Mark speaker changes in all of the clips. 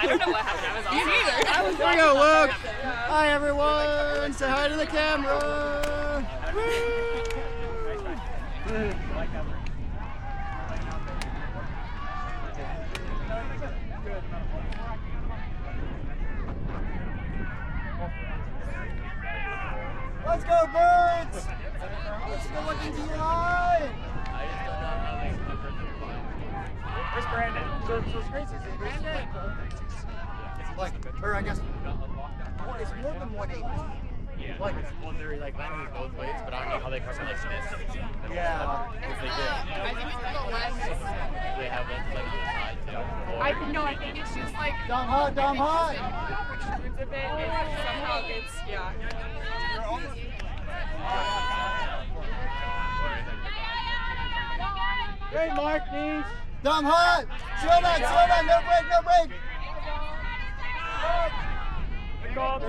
Speaker 1: I don't know what happened. I was awesome.
Speaker 2: There we go, Luke. Hi, everyone. Say hi to the camera. Let's go, Birds. Let's go look into your eye.
Speaker 3: Where's Brandon?
Speaker 2: So it's crazy. Brandon. Like, or I guess, it's more than 180.
Speaker 3: Yeah.
Speaker 2: Like,
Speaker 3: well, they're like landing both ways, but I don't know how they cover like this.
Speaker 2: yeah.
Speaker 3: If they did. They have it like the side too.
Speaker 1: I think it's just like
Speaker 2: Dumb hot, dumb hot.
Speaker 1: protrudes a bit and somehow gets
Speaker 2: Great mark, Niche. Dumb hot. Slow down, no break, no break.
Speaker 3: Good call.
Speaker 2: This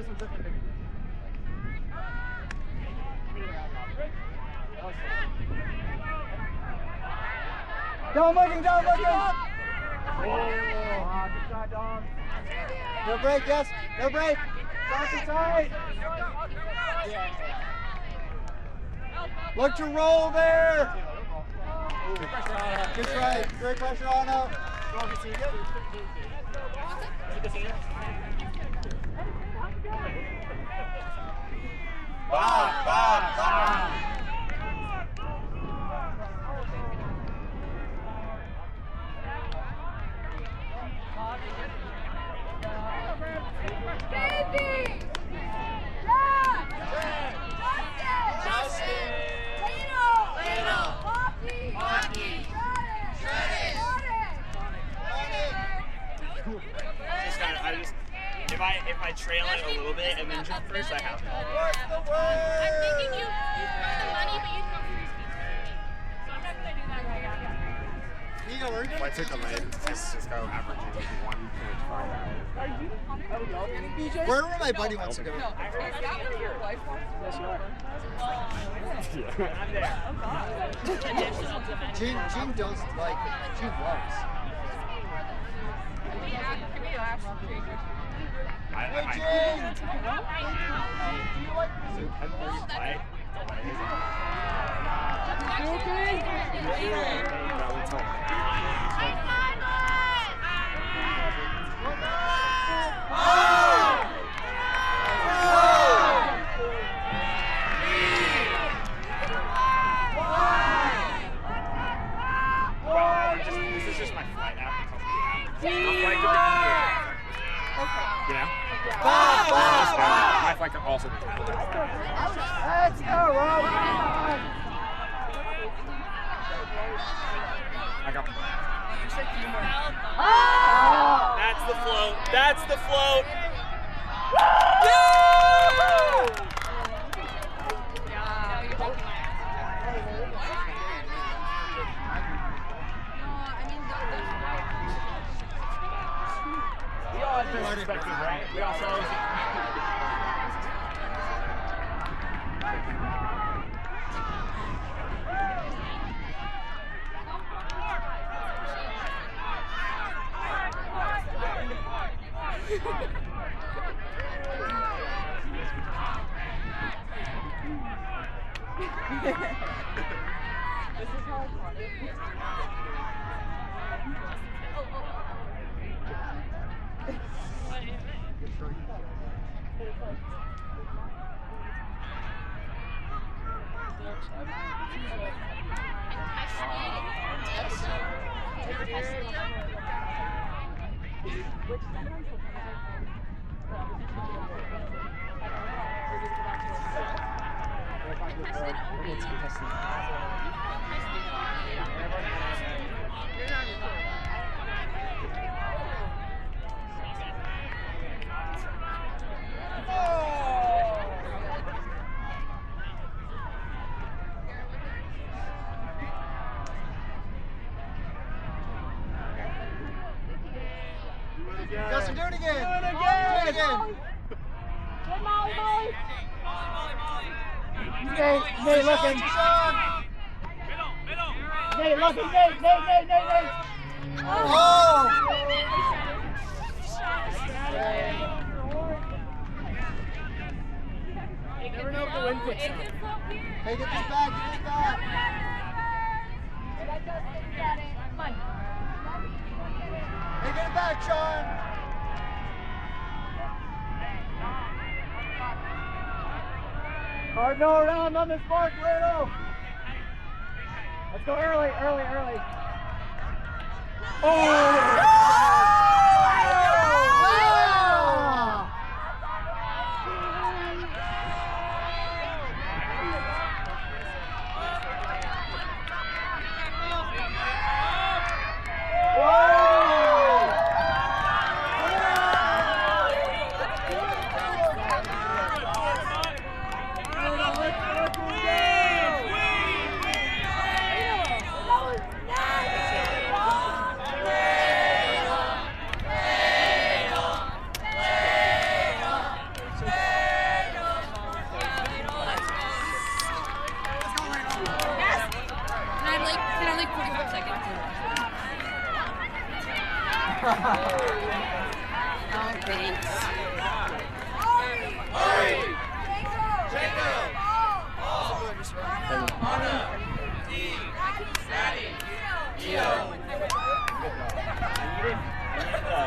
Speaker 2: one's different. Down looking.
Speaker 3: Oh.
Speaker 2: Good shot, Dom. No break, yes. No break. Soft and tight. Look to roll there. Good try. Great pressure on up. Bob.
Speaker 3: If I trail it a little bit and then jump first, I have to.
Speaker 1: I'm thinking you spend the money, but you come free speed. So I'm not gonna do that right now.
Speaker 3: If I took a San Francisco averaging 1.5 hours.
Speaker 2: Where my buddy wants to go?
Speaker 1: No, is that where your wife wants to go?
Speaker 3: I'm there.
Speaker 2: Jean does like, Jean loves.
Speaker 1: Can we ask
Speaker 3: I
Speaker 2: Hey,
Speaker 3: might.
Speaker 2: Jean! Do you like music?
Speaker 3: This is just my flight app. You know? My flight could also be
Speaker 2: Let's go, Rob!
Speaker 3: I got
Speaker 2: Oh!
Speaker 3: That's the float. That's the float. We all have perspective, right? We also
Speaker 2: Justin, do it again.
Speaker 4: Do it again.
Speaker 2: Do it again.
Speaker 1: Good Molly, Molly.
Speaker 4: Nate looking.
Speaker 2: Sean.
Speaker 4: Nate looking. Nate.
Speaker 2: Oh!
Speaker 4: Never know if the wind puts
Speaker 1: It could float here.
Speaker 2: Hey, get this back, get this back.
Speaker 1: Let Justin get it. Come on.
Speaker 2: Hey, get it back, Sean.
Speaker 4: Hard no around on this mark, Leno. Let's go early.
Speaker 1: Can I like 45 seconds? Oh, thanks.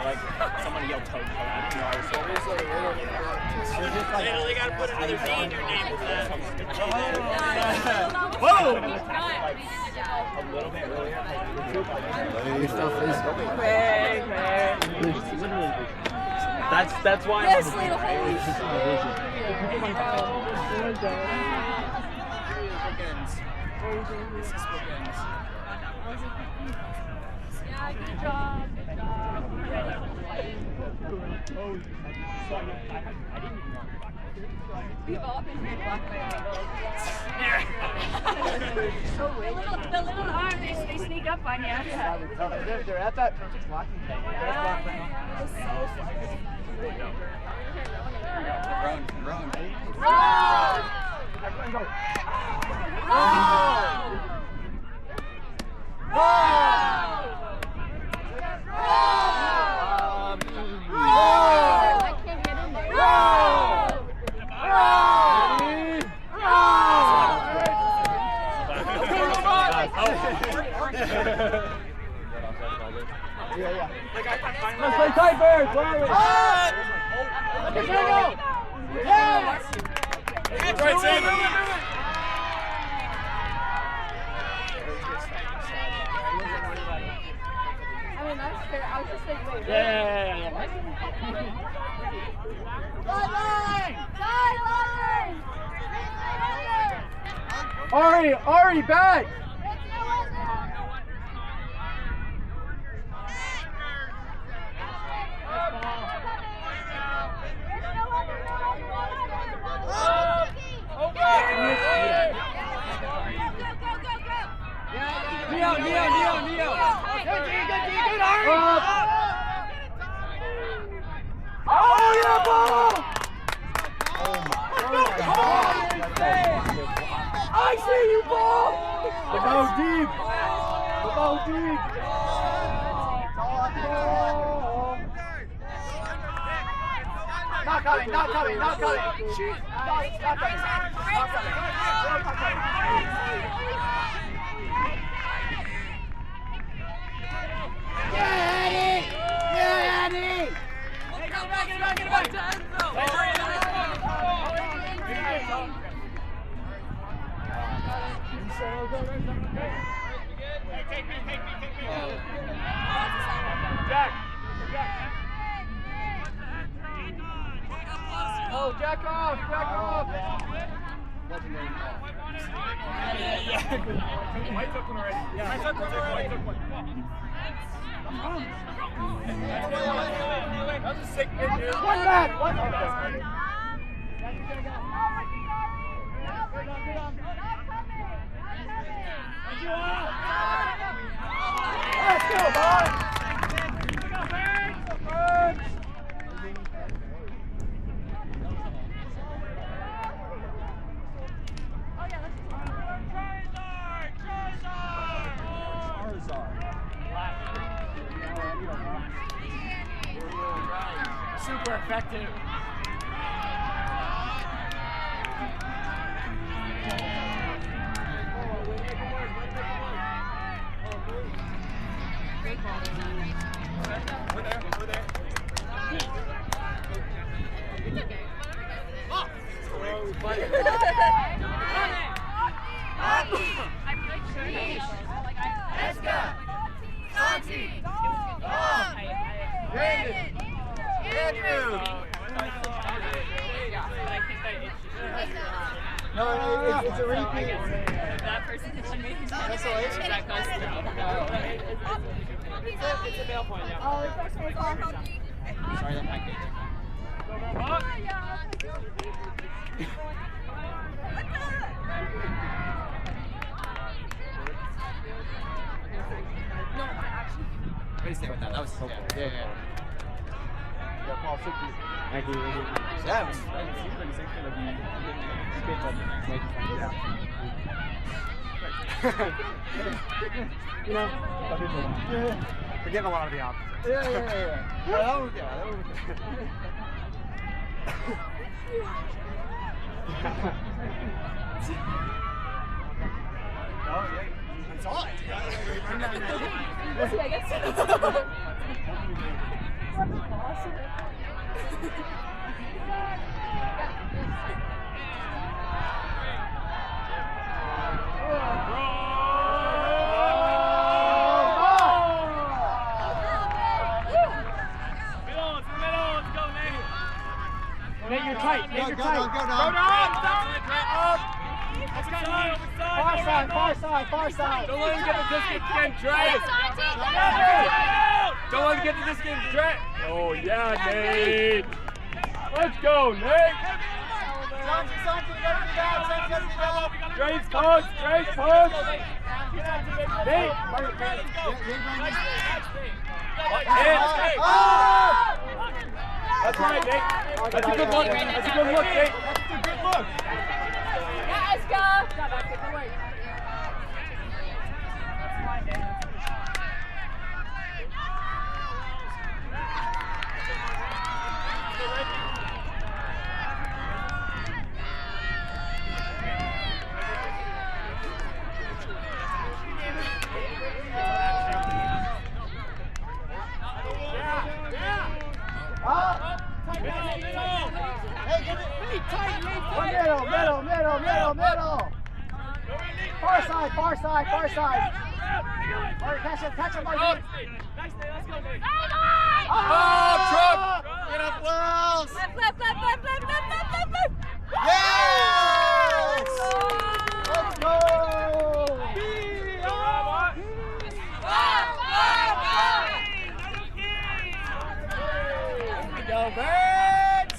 Speaker 3: Like someone yelled toe. I didn't know I was serious. They gotta put another V in your name for that. Whoa! A little bit earlier. That's why.
Speaker 1: Yes, little holy. Yeah, good job. Good job. We've all been here the little arms, they sneak up on you.
Speaker 4: They're at that perfect blocking thing.
Speaker 2: Run.
Speaker 4: Everyone go.
Speaker 1: I can't get in there.
Speaker 4: Yeah.
Speaker 3: Like I finally.
Speaker 4: Let's play tight birds. Where are we? Let's go. Yes.
Speaker 3: That's right, Sam.
Speaker 1: I mean, that's fair. I was just like, wait.
Speaker 3: Yeah.
Speaker 4: Ari, back. Neo. Good, Ari. Oh, yeah, ball. I see you, ball. The ball deep. Not coming. Not coming. Yeah, Andy! Get it back.
Speaker 3: Take me. Jack.
Speaker 4: Oh, jack off.
Speaker 3: White took one already. Yeah, I took one. White took one. That was a sick hit, dude.
Speaker 4: One back. Let's go, boys. Super effective.
Speaker 3: We're there.
Speaker 1: It's okay. I'm like sure.
Speaker 2: Jessica! Santi! Brandon! Andrew! No, it's a repeat.
Speaker 1: That person that you made.
Speaker 2: That's all it is.
Speaker 1: That goes through.
Speaker 4: It's a bail point, yeah.
Speaker 3: Sorry, that package. Please stay with that. That was yeah.
Speaker 4: Thank you.
Speaker 3: That was
Speaker 4: You know, we're getting a lot of the opposite.
Speaker 2: Yeah. That was
Speaker 3: That's all.
Speaker 4: Nate, you're tight. Nate, you're tight.
Speaker 2: Go down.
Speaker 4: Far side.
Speaker 3: Don't let him get the discus again, Trey. Don't let him get the discus again, Trey. Oh, yeah, Nate. Let's go, Nate. Trey's post. Nate. That's right, Nate. That's a good look. Nate. That's a good look.
Speaker 1: Let's go.
Speaker 2: Middle. Far side. Catch him, Mark.
Speaker 3: Trump! Get up, Wells!
Speaker 1: Flip.
Speaker 2: Yes! Let's go!
Speaker 3: Go, Birds!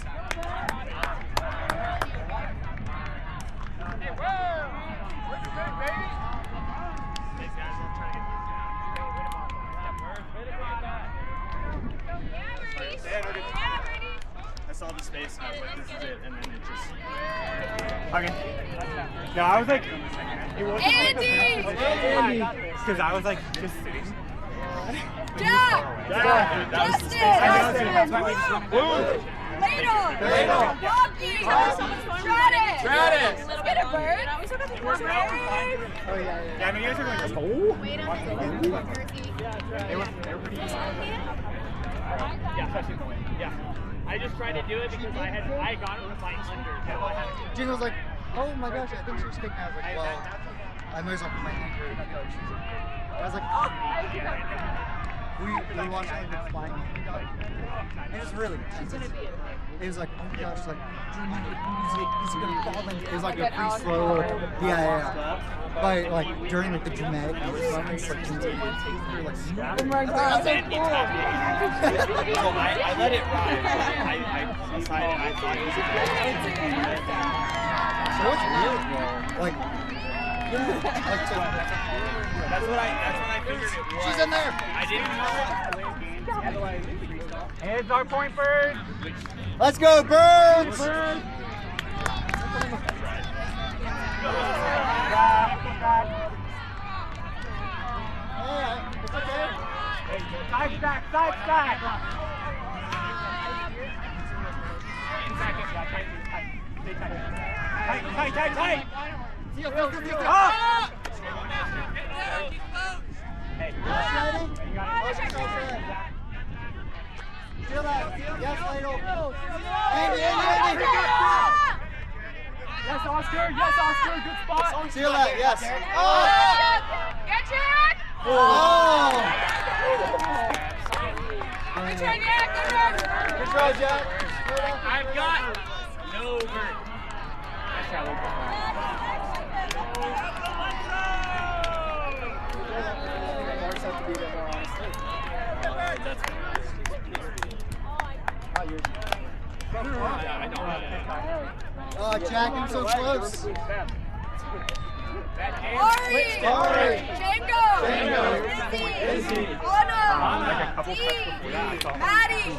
Speaker 3: I saw the space and I was like, this is it, and then it just...
Speaker 4: Okay. No, I was like, it wasn't
Speaker 1: Andy!
Speaker 4: because I was like, just sitting.
Speaker 1: Jack! Ladle! Rocky!
Speaker 3: Stratus!
Speaker 1: Let's get a bird.
Speaker 2: Oh, yeah.
Speaker 4: Yeah, I mean, you guys are going, oh. They were pretty easy. Yeah, especially in the wind. Yeah. I just tried to do it because I got it with my under.
Speaker 2: Gina was like, oh my gosh, I think she was kicking. I was like, well, I might as well put my hand here. I was like, we watched it flying. It was really intense. It was like, oh my gosh, like, he's gonna fall in. It was like a pretty slow, yeah. But like during like the dramatic moments, like, oh my god, that's so cool.
Speaker 3: So I let it ride. I decided I thought it was a good
Speaker 2: So what's weird, like
Speaker 3: That's what I figured it was.
Speaker 2: she's in there.
Speaker 3: I didn't know.
Speaker 4: Here's our point bird.
Speaker 2: Let's go, Birds!
Speaker 4: Hey, Side stack. Tight.
Speaker 2: Seal.
Speaker 4: Up! Hey.
Speaker 2: Feel that. Yes, Ladle. Andy.
Speaker 4: Yes, Oscar. Good spot.
Speaker 2: Seal that. Yes. Oh.
Speaker 1: Get Jack!
Speaker 2: Oh.
Speaker 1: Good try, Jack.
Speaker 2: Good try, Jack.
Speaker 4: I've got no vert. Nice try, Luke.
Speaker 2: Marks have to be there more honestly. Jack, I'm so close.
Speaker 1: Ori!
Speaker 2: Django!
Speaker 1: Izzy! Anna! Maddie!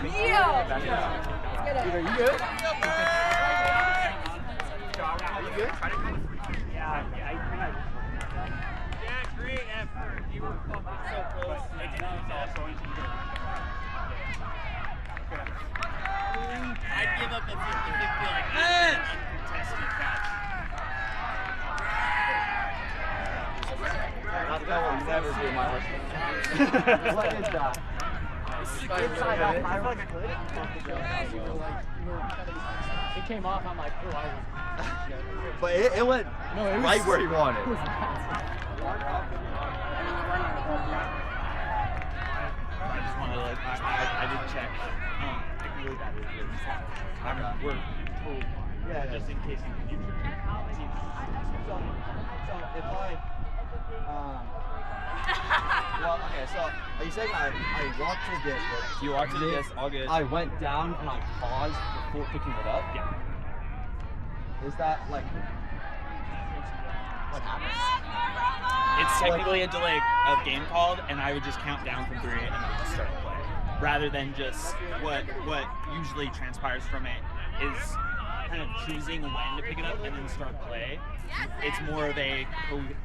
Speaker 1: Neo!
Speaker 2: Are you good?
Speaker 4: Yeah, great effort. You were fucking so close. I'd give up a 50-50 like uncontested catch.
Speaker 3: That will never be my worst.
Speaker 2: What is that?
Speaker 4: Inside out, I feel like it came off, I'm like, oh, I was.
Speaker 3: But it went right where he wanted.
Speaker 4: I just wanted to like, I did check. It's really bad. We're told.
Speaker 3: Yeah,
Speaker 4: Just in case in the future.
Speaker 3: So if well, okay, so are you saying I walked to the disc?
Speaker 4: You walked to the disc, all good.
Speaker 3: I went down and I paused before picking it up?
Speaker 4: Yeah.
Speaker 3: Is that like what happens?
Speaker 4: It's technically a delay of game called, and I would just count down from 3 and then just start play. Rather than just what usually transpires from it is kind of choosing when to pick it up and then start play. It's more of a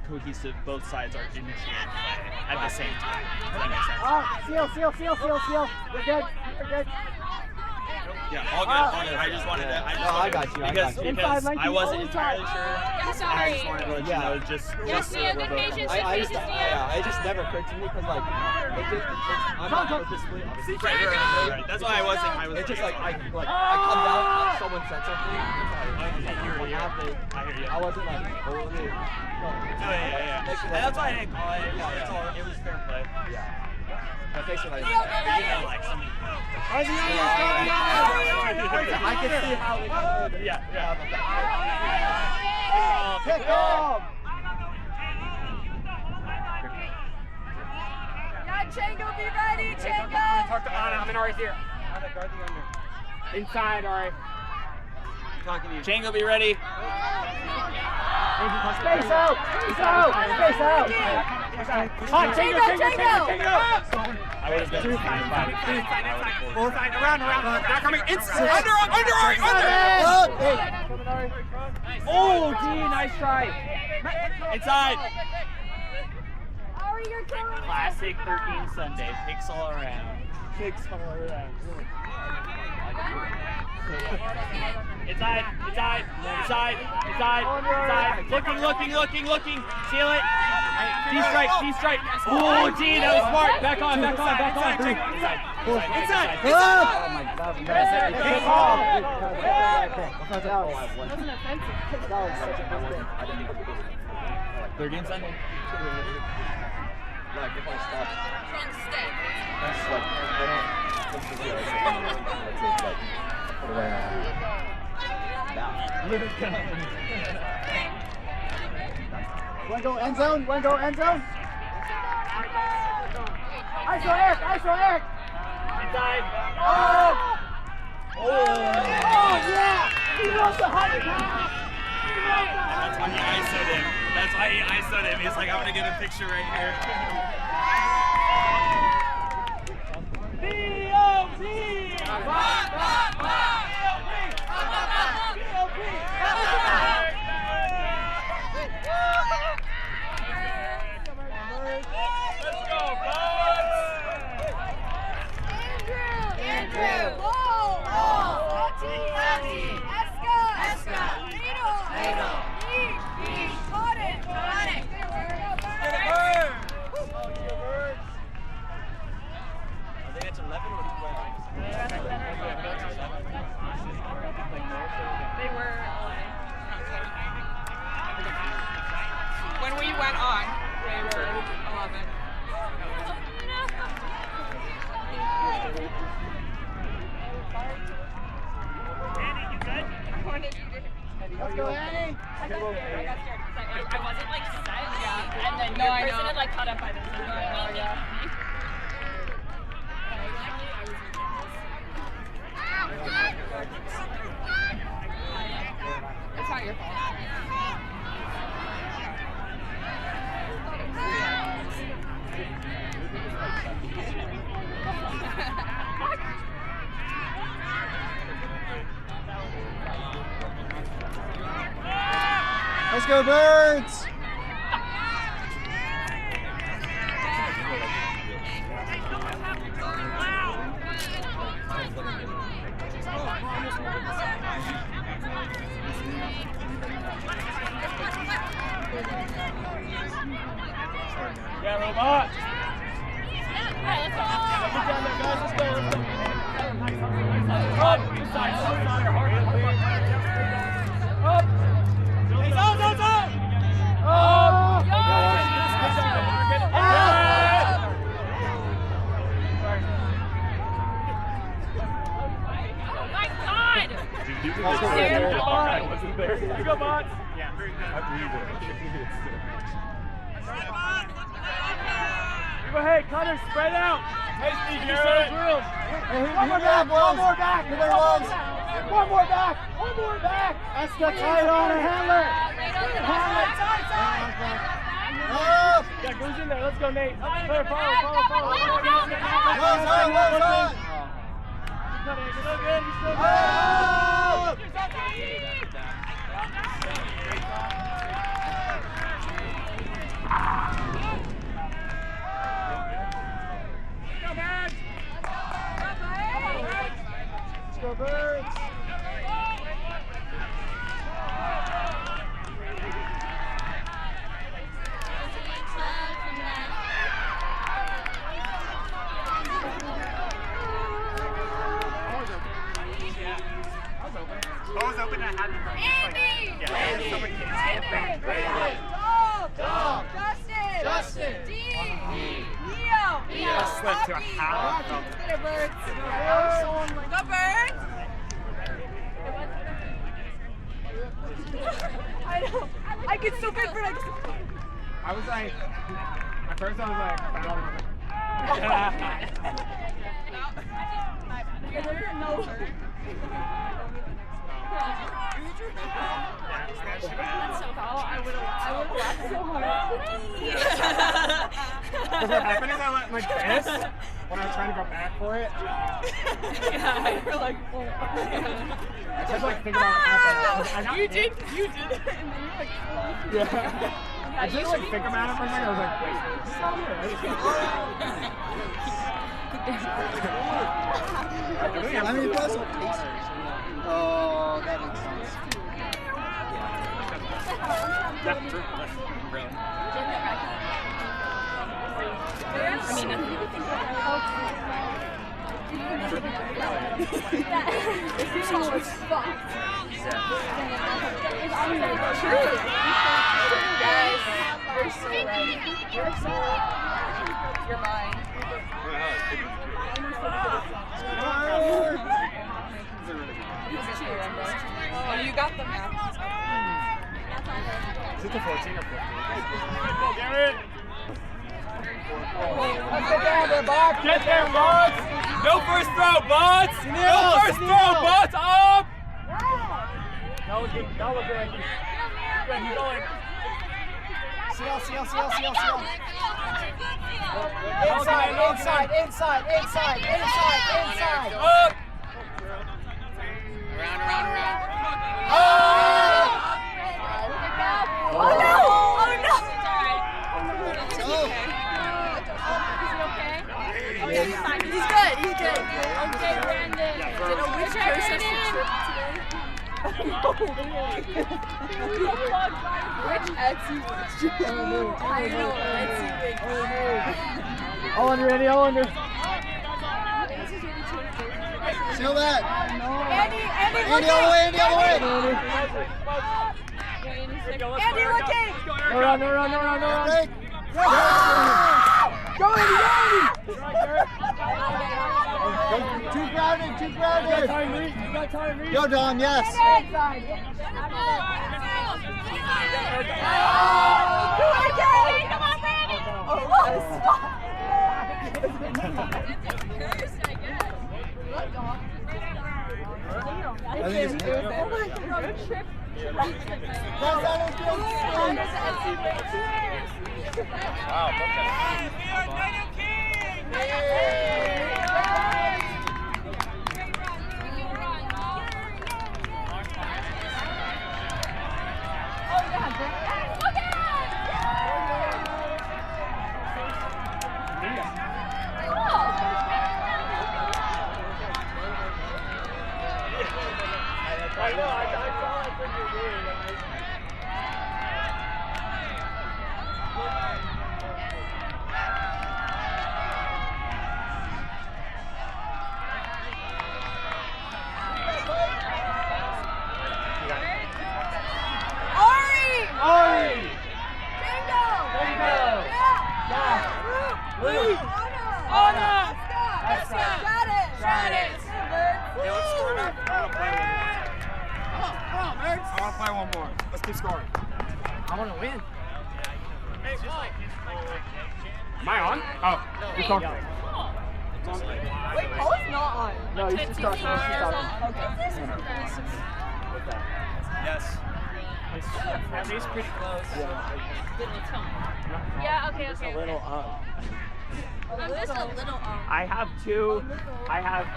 Speaker 4: cohesive, both sides are initiating play at the same time. Does that make sense?
Speaker 2: Seal. We're good.
Speaker 4: Yeah, all good. I just wanted to.
Speaker 3: I got you.
Speaker 4: Because I wasn't entirely sure.
Speaker 1: Yeah,
Speaker 4: And I
Speaker 1: sorry.
Speaker 4: just wanted to let you know, just
Speaker 1: Yes,
Speaker 4: so
Speaker 1: Nia,
Speaker 4: we're
Speaker 1: good
Speaker 4: both on
Speaker 1: patience.
Speaker 4: the-
Speaker 3: It just never occurred to me because like I'm not purposely obviously.
Speaker 4: Right. That's why I wasn't.
Speaker 3: It's just like I come down, someone said something.
Speaker 4: I hear you.
Speaker 3: I wasn't like totally.
Speaker 4: Yeah. And that's why I didn't call it. It was fair play.
Speaker 3: Yeah. But thanks for letting me
Speaker 4: You know, like something.
Speaker 3: I can see how we
Speaker 4: Yeah.
Speaker 2: Pick up!
Speaker 1: Yeah, Chango, be ready, Chango!
Speaker 4: Talk to Anna. I'm in Ari's here. Anna, guard the under. Inside, Ari. Talking to you. Chango, be ready.
Speaker 2: Space out!
Speaker 1: Chango!
Speaker 4: I would have been inside.
Speaker 3: around. They're coming inside. Under.
Speaker 4: Oh, D, nice try. Inside.
Speaker 1: Ari, you're killing me.
Speaker 4: Classic 13 Sunday. Picks all around. Inside. Looking. Seal it. D-strike. Oh, D, that was smart. Back on. Inside.
Speaker 2: Oh my God.
Speaker 4: Pick off.
Speaker 2: Wasn't offensive. That was such a good thing.
Speaker 4: 13 Sunday.
Speaker 3: Like if I stop,
Speaker 1: Drunk steak.
Speaker 3: that's like
Speaker 2: Wanna go end zone? ISO Eric!
Speaker 4: Inside.
Speaker 2: Oh yeah! He lost 100 pounds!
Speaker 4: That's why he ISO'd him. He's like, I'm gonna get a picture right here. Let's go, Buds!
Speaker 2: Let's go, Annie.
Speaker 1: I got scared because I wasn't like set. Yeah. And then your person had like caught up by this.
Speaker 5: It's not your fault.
Speaker 2: Let's go, Birds!
Speaker 3: Yeah, robot.
Speaker 1: Alright, let's go.
Speaker 3: Get down there, guys. Let's go. Up. Inside. Up. Hey, zone. Up.
Speaker 1: Oh my god!
Speaker 3: Wasn't there? You go, bots. Yeah. Go ahead, Connor, spread out. Hey, Steve, you set drills.
Speaker 2: One more back, Wolves. One more back. One more back. That's the tight on it, Handler. Up.
Speaker 3: Yeah, goes in there. Let's go, Nate. Follow.
Speaker 2: Let's go, Birds.
Speaker 3: Bo's open. I had
Speaker 1: Andy!
Speaker 3: someone
Speaker 5: Justin!
Speaker 3: Neo! Slipped to a half.
Speaker 5: Go Birds! I know. I get so good for like.
Speaker 3: I was like, at first I was like,
Speaker 5: I would have laughed so hard.
Speaker 3: Because what happened is I went like this when I was trying to go back for it.
Speaker 5: Yeah, you're like, oh.
Speaker 3: I just like think about it after.
Speaker 5: You did. And then you're like,
Speaker 3: Yeah. I just like think about it for a second. I was like, wait, this is not here.
Speaker 2: I mean, it does look tasty. Oh, that makes sense.
Speaker 3: That's true. Really.
Speaker 5: You're mine. Oh, you got the map.
Speaker 3: Is it the 14 or 15? Go, Garrett! Get there, Bots! No first throw, Bots! No first throw, Bots! Up! Now looking like he's going.
Speaker 2: CL. Inside.
Speaker 3: Up!
Speaker 4: Around.
Speaker 5: Oh no! He's good.
Speaker 1: Okay, Brandon.
Speaker 5: Which person today? Which Etsy was? I know, Etsy.
Speaker 3: All under, Andy, all under.
Speaker 2: Seal that.
Speaker 5: Andy,
Speaker 2: Andy, all the way.
Speaker 5: Andy looking!
Speaker 3: No run.
Speaker 2: Break.
Speaker 3: Go, Andy!
Speaker 2: Too crowded.
Speaker 3: You got time, Reed.
Speaker 2: Go, Dom, yes.
Speaker 5: Inside. Do it again! Come on, Brandon! Oh, stop!
Speaker 2: I think it's good.
Speaker 5: Oh my God, trip.
Speaker 3: Wow, okay. I know, I saw it when you were doing it. Ari!
Speaker 5: Bingo!
Speaker 3: Yeah!
Speaker 5: Luke!
Speaker 3: Anna!
Speaker 5: Let's go! Got it!
Speaker 3: Got it.
Speaker 4: Hey, let's score now.
Speaker 3: I want to play one more. Let's keep scoring.
Speaker 2: I want to win.
Speaker 3: Am I on? Oh, you're talking.
Speaker 5: Wait, Paul is not on.
Speaker 2: No, you should start.
Speaker 4: Yes.
Speaker 3: At least pretty close.
Speaker 1: Yeah, okay, okay.
Speaker 2: A little
Speaker 1: I'm just a little
Speaker 3: I have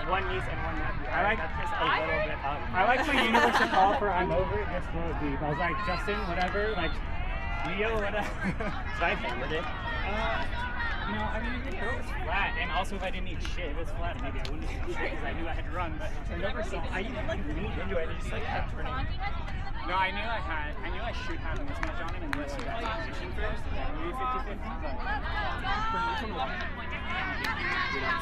Speaker 3: one niece and one nephew. I like just a little bit up. I like my universal call for I'm over it gets real deep. I was like, Justin, whatever, like Leo, whatever. So I figured it. No, I mean, it was flat, and also if I didn't eat shit, it was flat, maybe I wouldn't eat shit because I knew I had to run, but I never saw, I didn't like lean into it, it just like kept turning. No, I knew I should have this much on it unless you got the position first, and then maybe 50-50, but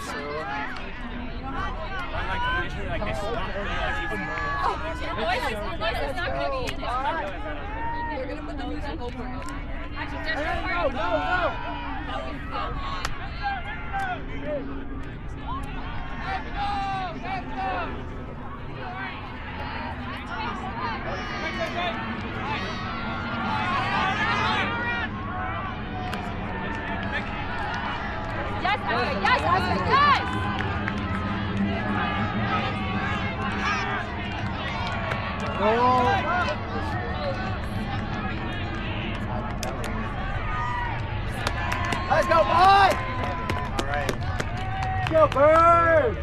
Speaker 3: so, I'm like, literally, like, this is not really like even more.
Speaker 1: Your voice is not going to be in it.
Speaker 5: You're gonna put the music over it.
Speaker 1: Actually, there's no part.
Speaker 2: No.
Speaker 1: Yes, Ashley, yes, Ashley, yes!
Speaker 2: Let's go, boy!
Speaker 4: All right.
Speaker 2: Go, Bird!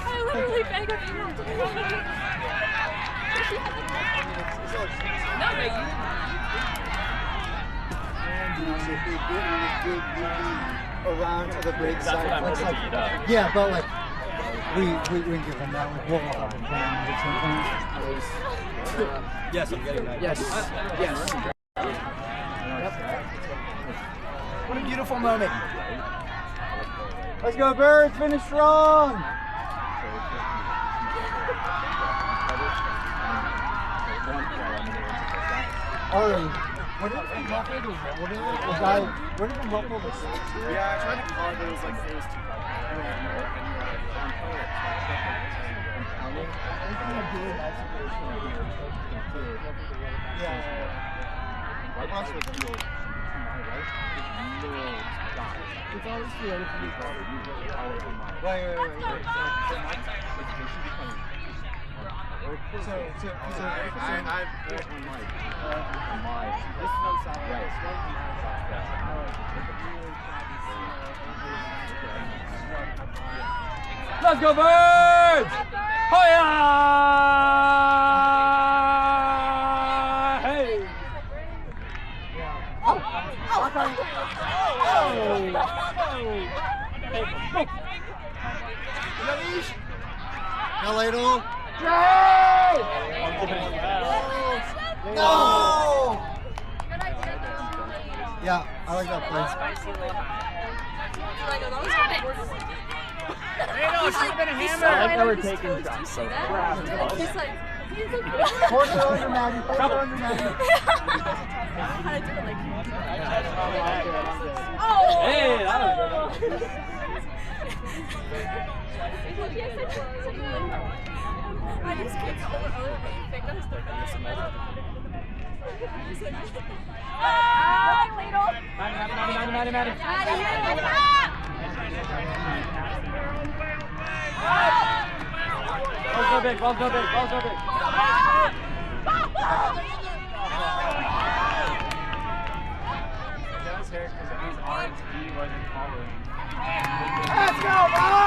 Speaker 1: I literally beg of you not to leave. No, but
Speaker 2: around to the break
Speaker 4: That's
Speaker 2: side.
Speaker 4: what I'm
Speaker 2: It's
Speaker 4: hoping
Speaker 2: like,
Speaker 4: to eat up.
Speaker 2: yeah, but like we can give them that. Like we'll all have a plan at some point.
Speaker 4: Yes, I'm getting that.
Speaker 2: Yes. Yes. What a beautiful moment. Let's go, Birds. Finish strong. What did they ruffle the guy? Where did they ruffle the six?
Speaker 4: Yeah, I tried to call it, but it was like, it was too hard.
Speaker 2: It's always creative to be better.
Speaker 3: Let's go, Birds! Hoya! Hey!
Speaker 2: Now ladle. No! Yeah, I like that play.
Speaker 3: Ladle, should have been a hammer.
Speaker 5: I like how we're taking shots so far.
Speaker 1: He's like,
Speaker 2: Force it under Maddie. Force it under Maddie.
Speaker 1: oh!
Speaker 5: Hey, that was good.
Speaker 1: I just kicked over but you think that's the Ah, Ladle!
Speaker 5: Maddie. Balls go big.
Speaker 3: That was hurt because it means RHD wasn't following.
Speaker 2: Let's go, Bob!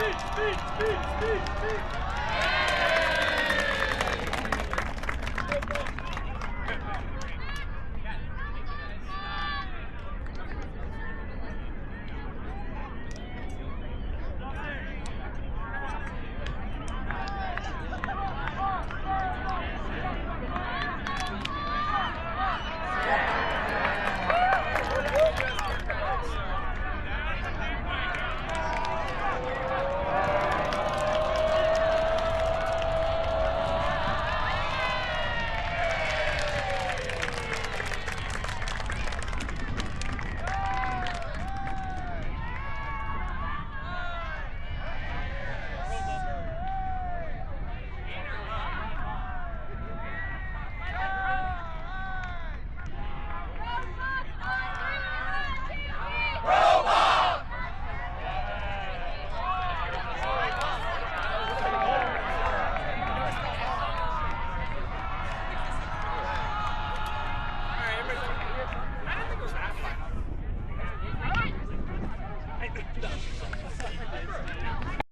Speaker 3: I think